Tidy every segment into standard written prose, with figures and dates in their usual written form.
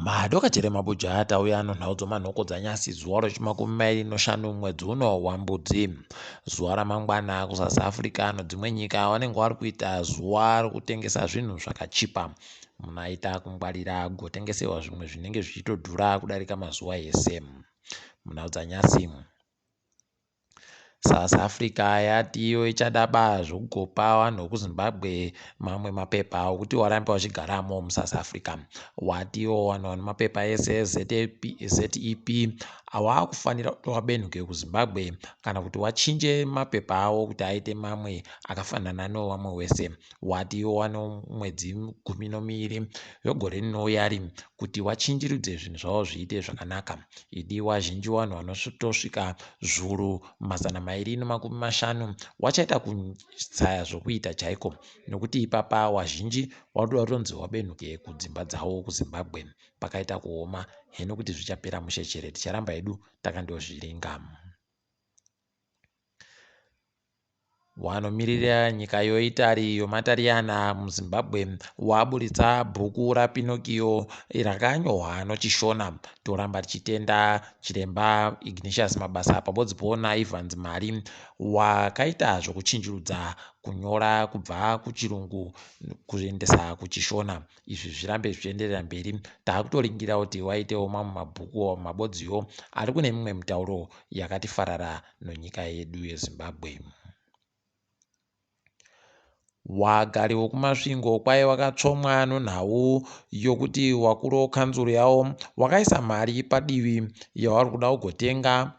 Madoka muChiBuja atauya nhau dzomanhoko dzanyasi zuva rochi25 mwedzi uno waMbudzi. Zuva ramangwana kuSouth Africa nedzimwe nyika vanenge vari kuita zuva rokutengesa zvinhu zvakachipa. Munoita kungwarira kugotengesewa zvimwe zvinenge zvichitodhura kudarika mazuva ese. Munhau dzanyasi South Africa yatiyo ichadaba zvokugopa vanhu wokuZimbabwe mamwe mapepa okuti warambe wachigaramo muSouth Africa. Watiyo vanhu vane mapepa ese ZEP avakufanira kuti wabenhuke kuZimbabwe kana kuti wachinje mapepa avo kuti aite mamwe akafanana newamwe wese. Watiyo vane mwedzi 12 wegore rinouya kuti wachinjirudze zvinhu zvavo zviite zvakanaka. Idi wazhinji vanhu vanosvika zviuru 250 wachaita kutsaya zvokuita chaiko, nokuti ipapa wazhinji wadoda kutonzi wabenhuke kudzimba dzavo kuZimbabwe. Pakaita kuoma heno kuti zvichapera mushechere ticharamba hedu takandozviringa. Wanomirira nyika yoitari yomatariyana muZimbabwe waburitsa bhuku raPinocchio rakanyorwa nochishona. Toramba tichitenda chiremba Ignatius mabasa pamwedzipo naIvans Mari wakaita zvokuchinjurudza kunyora kubva kuchirungu kuendesa kuchishona. Izvi zvirambe zvichienderera mberi. Taakutoringira kuti waitewo mamwe mabhuku mabodziyo ari kune mimwe mitauro yakati farara nonyika yedu yeZimbabwe. Wagari wokumasvingo kwai wakatsvomwa nonhau yokuti wakuru wekanzuru yavo wakaisa mari padivi yavari kuda kugotenga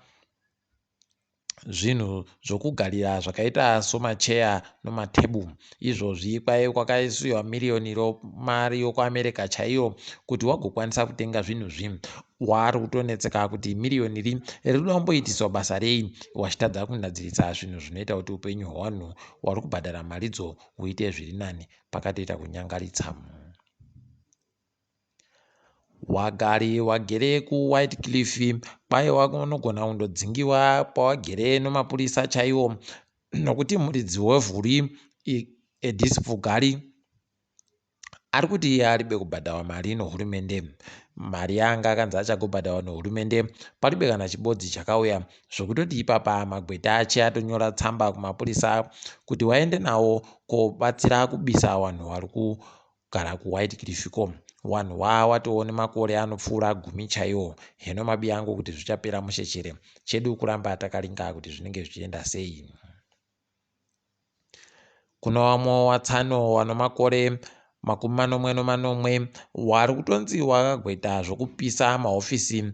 zvinhu zvokugarira zvakaita somacheya nomateburu. Izvozvi kwai kwakaisiwa miriyoni romari yokuAmerica chaiyo kuti wagokwanisa kutenga zvinhu zvi. Wari kutonetseka kuti miriyoni rinoda kumboitiswa basa rei wachitadza kunadzirisa zvinhu zvinoita kuti upenyu hwevanhu wari kubhadhara maridzo huite zviri nani. Pakatoita kunyangaritsa. Wagari wagere kuWhite Cliff kwai wanogona kundodzingiwa pawagere nomapurisa chaiwo, nokuti muridzi wevhuri edhisipugari ari kuti iye aribe kubhadharwa mari nehurumende. Mari yanga akanzi achagobhadharwa nehurumende paribe kana chibodzi chakauya, zvokutoti ipapa magweta ache atonyora tsamba kumapurisa kuti waende nawo kobatsira kubisa vanhu vari kugara kuWhite Cliff ko. Vanhu watowo nemakore anopfuura 10 chaiwo. Heno mabiya angu kuti zvichapera mushechere chedu kuramba takaringa kuti zvinenge zvichienda sei. Kuno vamwe watsano vano makore 40 wari kutonzi wakagweta zvokupisa mahofisi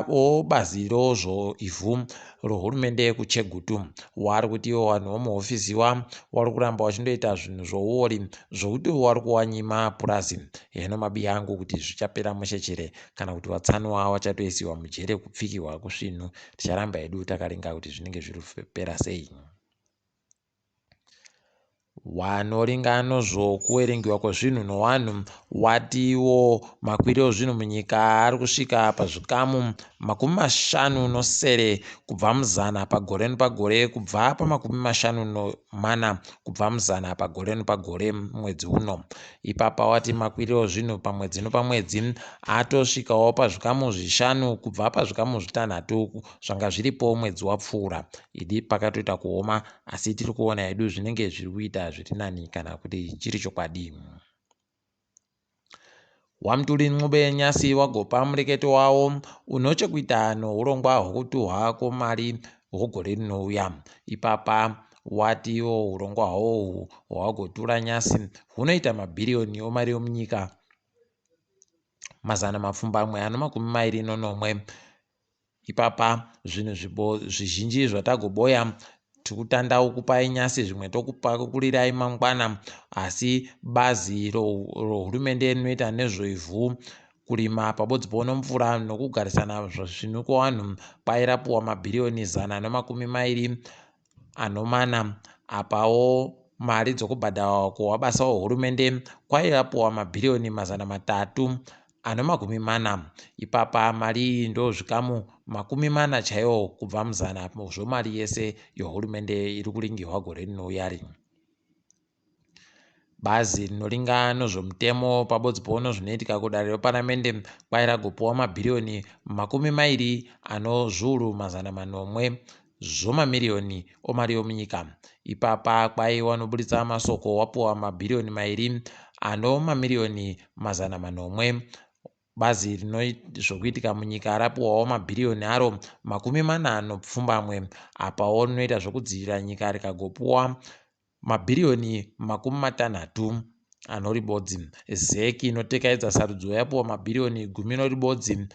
obazi rozvoivhu rohurumende kuChegutu. Wari kuti iwo vanhu vomuhofisiwa wari kuramba wachindoita zvinhu zvouori zvokuti wari kuwanyima purazi. Heno mabiya angu kuti zvichapera mushechere kana kuti vatsanuwa vachatoisiwa mujere kupfikirwa kusvinhu. Ticharamba hedu takaringa kuti zvinenge zviri kupera sei. Wanoringa zvokuverengiwa kwezvinhu nevanhu watiwo makwiri ezvinhu munyika ari kusvika pazvikamu 50 kubva muzana pagore nepagore, kubva pa54 kubva muzana pagore nepagore mwedzi uno. Ipapa wati makwiri ezvinhu pamwedzi nepamwedzi atosvikawo pazvikamu 5 kubva pazvikamu 6 zvanga zviripo mwedzi wapfuura. Idi pakatoita kuoma asi tiri kuona hedu zvinenge zviri kuita zviri nani kana kuti chiri chokwadi. Mthuli nxube yenyasi wagopa mureketo wavo unochekuita nourongwa hwokutuhwa kwemari hwogore rinouya. Ipapa watiwo urongwa hwohwu hwagotura nyasi hunoita mabhiriyoni omari yomunyika 221. Ipapa zvinhu zvizhinji zvatagoboya tikutandaukupai nyasi, zvimwe tokupakurirai mangwana, asi bazi rohurumende rinoita nezvoivhu, kurima pabodzipo nomvura nokugarisana zvinhu kuvanhu kwairapuwa mabhiriyoni 124. Apawo mari dzokubhadharwa kwamabasa ehurumende kwairapuwa mabhiriyoni 340. Ipapa mari iyi ndo zvikamu 40 chaiwo kubva muzana zvomari yese yehurumende iri kuringirwa gore rinouya. bazi rinoringa nezvomutemo pabodzi poono zvinoitika kudare reparamende kwai ragopiwa mabhiriyoni 20 zviuru 400 zvomamiriyoni omari yomunyika. Ipapa kwai wanobuditsa masoko wapiwa mabhiriyoni 2 mamiriyoni 400. Bazi rinoizvokuitika munyika rapiwawo mabhiriyoni aro 40 apawo rinoita zvokudzivirira nyika rikagopiwa mabhiriyoni 60 ribodzi. Zeki inotekedza sarudzo yapiwa mabhiriyoni 10 ribodzi,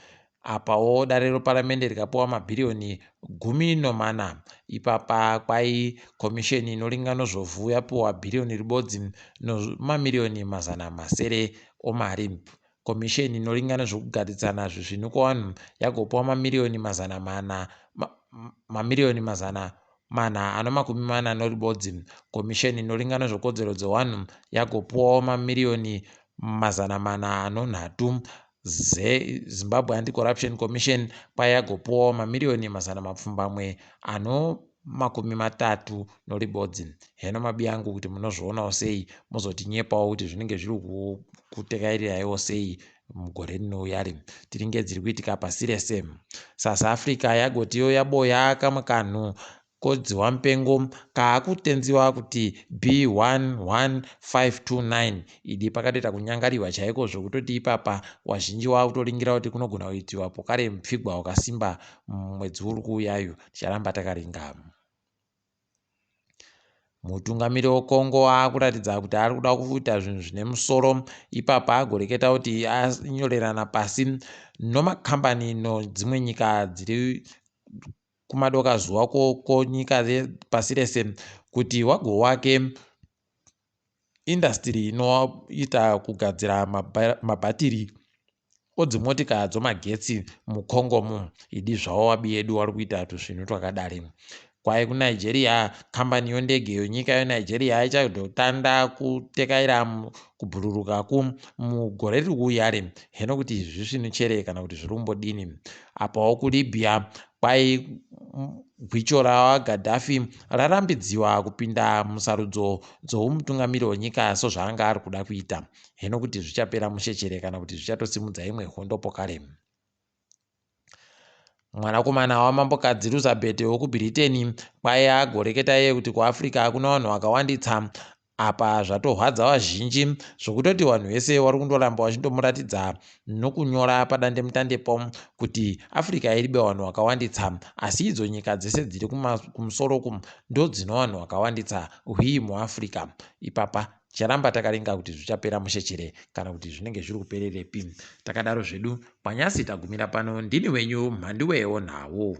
apawo dare reparamende rikapiwa mabhiriyoni 14. Ipapa kwai komisheni inoringa nezvovhu yapiwa bhiriyoni ribodzi nemamiriyoni 700 omari. Komisheni inoringa nezvokugarisana zvezvinhu kuvanhu yagopiwa mamiriyoni 440 ribodzi. Komisheni inoringa nezvekodzero dzevanhu yagopiwawo mamiriyoni 403. Zimbabwe Anti-Corruption Commission kwai yagopiwawo mamiriyoni 230 ribodzi. Heno mabiyangu kuti munozvionawo sei, muzotinyepawo kuti zvinenge zviri kutekeraiwo sei mugore rinouya. Tiringe dziri kuitika pasi rese. South Africa yagotiwo yaboya kamwe kanhu kodziwa mupengo kaakutenziwa kuti B11529 idi pakatoita kunyangariwa chaiko zvokutoti ipapa wazhinji wakutoringira kuti kunogona kuitiwa pokare mupfigwa wakasimba mwedzi uri kuuyayo. Ticharamba takaringa. Mutungamiri weCongo akuratidza kuti ari kuda kuita zvinhu zvine musoro. Ipapa agoreketa kuti anyorerana pasi nomakambani nedzimwe nyika dziri kumadoka zuva nyika pasi rese kuti wagowake indastiri inoita kugadzira mabhatiri odzimotika dzomagetsi muCongo idi zvavo wabi edu wari kuita tuzvinhu twakadare. Kwai kuNigeria kambani yondege yonyika yeNigeria ichadotanda kutekaira kubhururuka mugore riri kuuya. Heno kuti izvi zvinhu chere kana kuti zviri kumbodini. Apawo kuLibya kwai gwicho raGaddafi rarambidziwa kupinda musarudzo dzoumutungamiri wenyika sezvaanga ari kuda kuita. Heno kuti zvichapera mushechere kana kuti zvichatosimudza imwe hondo pokare. Mwanakomana wamambokadzi Elizabeth wokuBritain kwai agoreketa iye kuti kuAfrica hakuna vanhu vakawanditsa. Apa zvatorwadza vazhinji zvokutoti vanhu vese vari kundoramba vachindomuratidza nokunyora padandemutande kuti Africa iribe vanhu vakawanditsa, asi idzo nyika dzese dziri kumusoro ndo dzino vanhu vakawanditsa muAfrica. Ipapa ticharamba takaringa kuti zvichapera mushechere kana kuti zvinenge zviri kupererepi. Takadaro zvedu panyasi tagumira pano. Ndini wenyu Mhanduwe WeNhau.